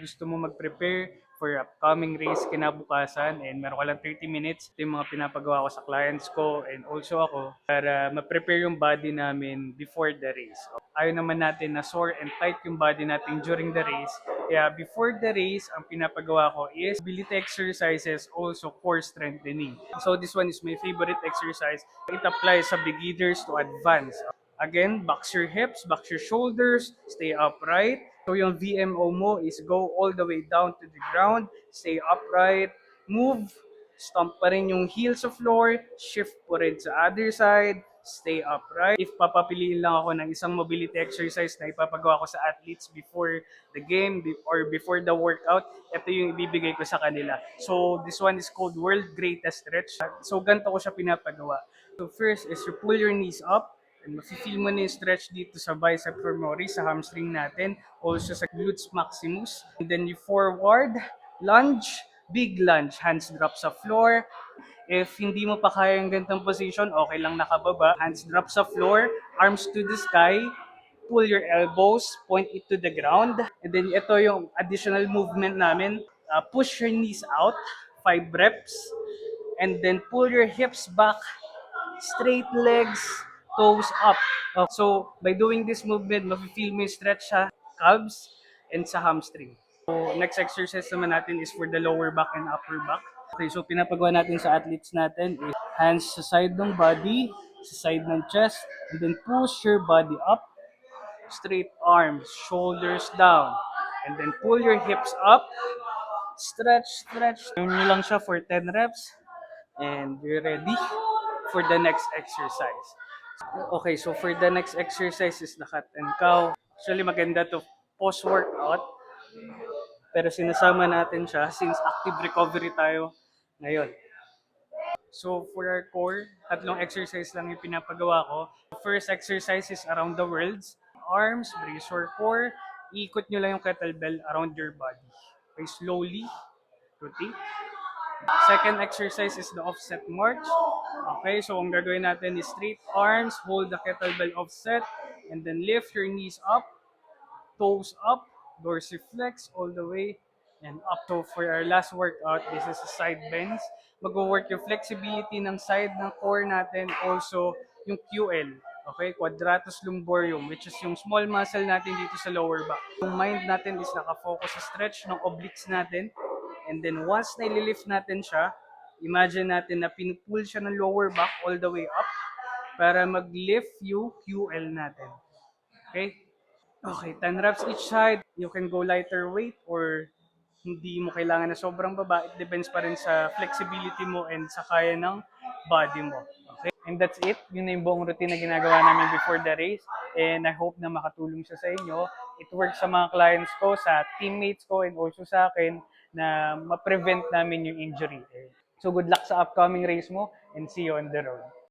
Gusto mo mag-prepare for upcoming race kinabukasan and meron ka lang 30 minutes. Ito yung mga pinapagawa ko sa clients ko and also ako para ma-prepare yung body namin before the race. Ayaw naman natin na sore and tight yung body natin during the race. Kaya before the race, ang pinapagawa ko is mobility exercises, also core strengthening. So this one is my favorite exercise. It applies sa beginners to advanced. Again, box your hips, box your shoulders, stay upright. So yung VMO mo is go all the way down to the ground, stay upright, move, stomp pa rin yung heels sa floor, shift po rin sa other side, stay upright. If papapiliin lang ako ng isang mobility exercise na ipapagawa ko sa athletes before the game or before the workout, ito yung ibibigay ko sa kanila. So this one is called World Greatest Stretch. So ganito ko siya pinapagawa. So first is you pull your knees up, and mafe-feel mo na yung stretch dito sa bicep femoris, sa hamstring natin, also sa glutes maximus. And then you forward, lunge, big lunge, hands drop sa floor. If hindi mo pa kaya yung ganitong position, okay lang nakababa. Hands drop sa floor, arms to the sky, pull your elbows, point it to the ground. And then ito yung additional movement namin. Push your knees out, 5 reps. And then pull your hips back, straight legs, toes up. So, by doing this movement, mafe-feel mo yung stretch sa calves and sa hamstring. So, next exercise naman natin is for the lower back and upper back. Okay, so pinapagawa natin sa athletes natin is hands sa side ng body, sa side ng chest, and then push your body up, straight arms, shoulders down, and then pull your hips up, stretch, stretch. Yun nyo lang siya for 10 reps, and you're ready for the next exercise. Okay, so for the next exercise is the cat and cow. Actually, maganda to post-workout. Pero sinasama natin siya since active recovery tayo ngayon. So for our core, tatlong exercise lang yung pinapagawa ko. First exercise is around the worlds. Arms, brace your core. Iikot nyo lang yung kettlebell around your body. Okay, slowly rotate. Second exercise is the offset march. Okay, so ang gagawin natin is straight arms, hold the kettlebell offset, and then lift your knees up, toes up, dorsiflex all the way, and up. So for our last workout, this is a side bends. Mag-work yung flexibility ng side ng core natin, also yung QL. Okay, quadratus lumborum, which is yung small muscle natin dito sa lower back. Yung mind natin is nakafocus sa stretch ng obliques natin. And then once na-lift natin siya, imagine natin na pinupull siya ng lower back all the way up para mag-lift yung QL natin. Okay? Okay, 10 reps each side. You can go lighter weight or hindi mo kailangan na sobrang baba. It depends pa rin sa flexibility mo and sa kaya ng body mo. Okay? And that's it. Yun na yung buong routine na ginagawa namin before the race. And I hope na makatulong siya sa inyo. It works sa mga clients ko, sa teammates ko, and also sa akin na ma-prevent namin yung injury. So good luck sa upcoming race mo and see you on the road.